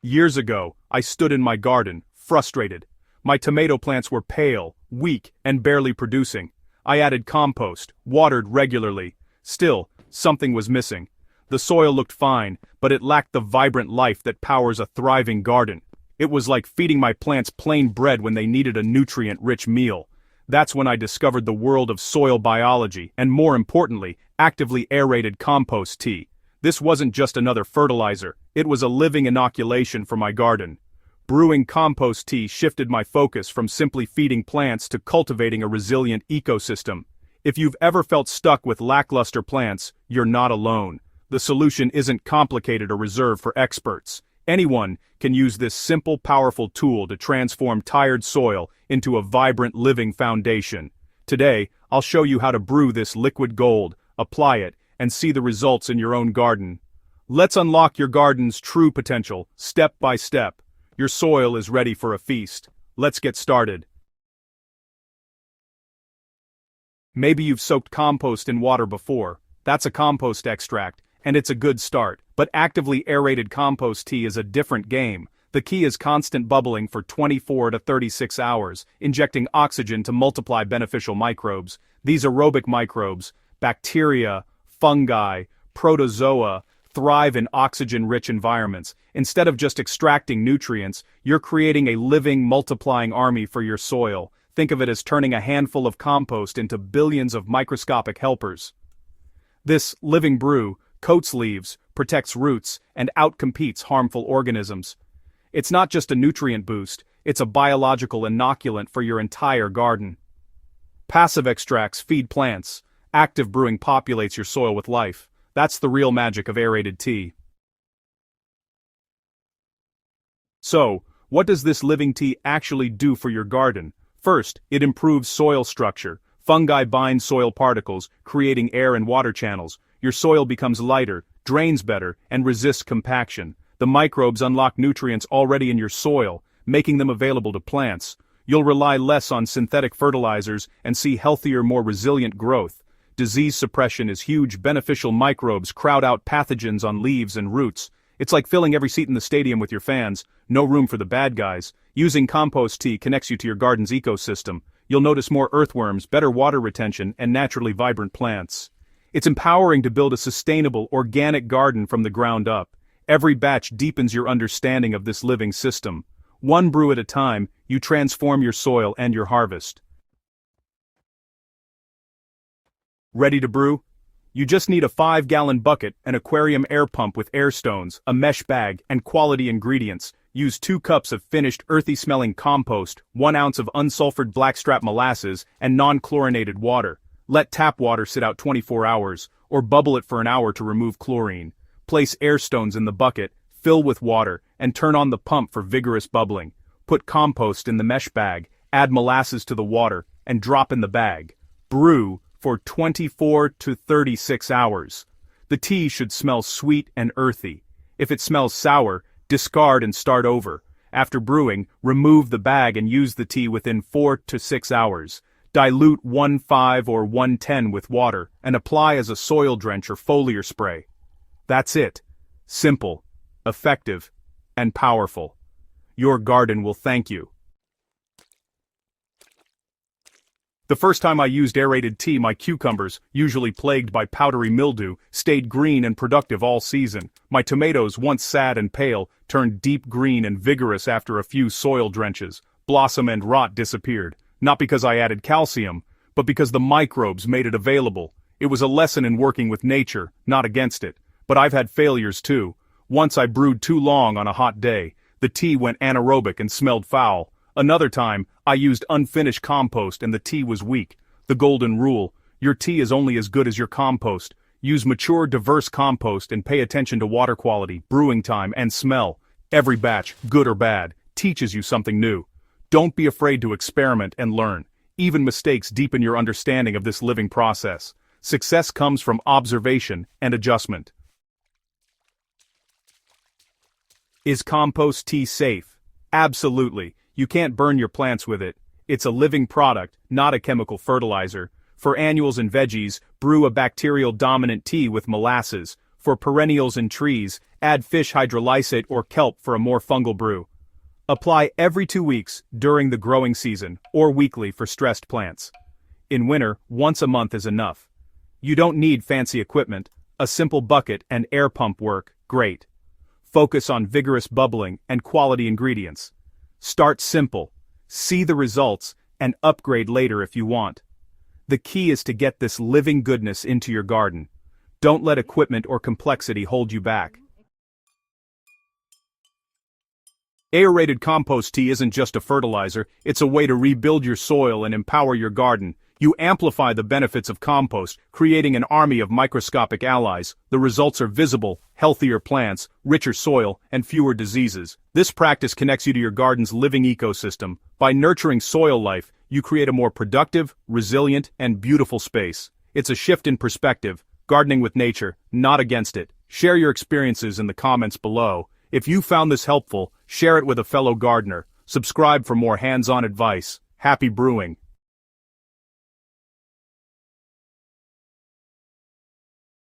Years ago, I stood in my garden, frustrated. My tomato plants were pale, weak, and barely producing. I added compost, watered regularly. Still, something was missing. The soil looked fine, but it lacked the vibrant life that powers a thriving garden. It was like feeding my plants plain bread when they needed a nutrient-rich meal. That's when I discovered the world of soil biology and, more importantly, actively aerated compost tea. This wasn't just another fertilizer, it was a living inoculation for my garden. Brewing compost tea shifted my focus from simply feeding plants to cultivating a resilient ecosystem. If you've ever felt stuck with lackluster plants, you're not alone. The solution isn't complicated or reserved for experts. Anyone can use this simple, powerful tool to transform tired soil into a vibrant living foundation. Today, I'll show you how to brew this liquid gold, apply it, and see the results in your own garden. Let's unlock your garden's true potential, step by step. Your soil is ready for a feast. Let's get started. Maybe you've soaked compost in water before. That's a compost extract, and it's a good start. But actively aerated compost tea is a different game. The key is constant bubbling for 24 to 36 hours, injecting oxygen to multiply beneficial microbes. These aerobic microbes, bacteria, fungi, protozoa, thrive in oxygen-rich environments. Instead of just extracting nutrients, you're creating a living, multiplying army for your soil. Think of it as turning a handful of compost into billions of microscopic helpers. This living brew coats leaves, protects roots, and outcompetes harmful organisms. It's not just a nutrient boost, it's a biological inoculant for your entire garden. Passive extracts feed plants. Active brewing populates your soil with life. That's the real magic of aerated tea. So, what does this living tea actually do for your garden? First, it improves soil structure. Fungi bind soil particles, creating air and water channels. Your soil becomes lighter, drains better, and resists compaction. The microbes unlock nutrients already in your soil, making them available to plants. You'll rely less on synthetic fertilizers and see healthier, more resilient growth. Disease suppression is huge. Beneficial microbes crowd out pathogens on leaves and roots. It's like filling every seat in the stadium with your fans, no room for the bad guys. Using compost tea connects you to your garden's ecosystem. You'll notice more earthworms, better water retention, and naturally vibrant plants. It's empowering to build a sustainable, organic garden from the ground up. Every batch deepens your understanding of this living system. One brew at a time, you transform your soil and your harvest. Ready to brew? You just need a 5-gallon bucket, an aquarium air pump with air stones, a mesh bag, and quality ingredients. Use 2 cups of finished earthy-smelling compost, 1 ounce of unsulfured blackstrap molasses, and non-chlorinated water. Let tap water sit out 24 hours, or bubble it for an hour to remove chlorine. Place air stones in the bucket, fill with water, and turn on the pump for vigorous bubbling. Put compost in the mesh bag, add molasses to the water, and drop in the bag. Brew for 24 to 36 hours. The tea should smell sweet and earthy. If it smells sour, discard and start over. After brewing, remove the bag and use the tea within 4 to 6 hours. Dilute 1/5 or 1/10 with water and apply as a soil drench or foliar spray. That's it. Simple, effective, and powerful. Your garden will thank you. The first time I used aerated tea, my cucumbers, usually plagued by powdery mildew, stayed green and productive all season. My tomatoes, once sad and pale, turned deep green and vigorous after a few soil drenches. Blossom and rot disappeared, not because I added calcium, but because the microbes made it available. It was a lesson in working with nature, not against it. But I've had failures too. Once I brewed too long on a hot day. The tea went anaerobic and smelled foul. Another time, I used unfinished compost and the tea was weak. The golden rule: your tea is only as good as your compost. Use mature, diverse compost and pay attention to water quality, brewing time, and smell. Every batch, good or bad, teaches you something new. Don't be afraid to experiment and learn. Even mistakes deepen your understanding of this living process. Success comes from observation and adjustment. Is compost tea safe? Absolutely. You can't burn your plants with it. It's a living product, not a chemical fertilizer. For annuals and veggies, brew a bacterial-dominant tea with molasses. For perennials and trees, add fish hydrolysate or kelp for a more fungal brew. Apply every 2 weeks during the growing season, or weekly for stressed plants. In winter, once a month is enough. You don't need fancy equipment, a simple bucket and air pump work, great. Focus on vigorous bubbling and quality ingredients. Start simple, see the results, and upgrade later if you want. The key is to get this living goodness into your garden. Don't let equipment or complexity hold you back. Aerated compost tea isn't just a fertilizer, it's a way to rebuild your soil and empower your garden. You amplify the benefits of compost, creating an army of microscopic allies. The results are visible: healthier plants, richer soil, and fewer diseases. This practice connects you to your garden's living ecosystem. By nurturing soil life, you create a more productive, resilient, and beautiful space. It's a shift in perspective, gardening with nature, not against it. Share your experiences in the comments below. If you found this helpful, share it with a fellow gardener. Subscribe for more hands-on advice. Happy brewing!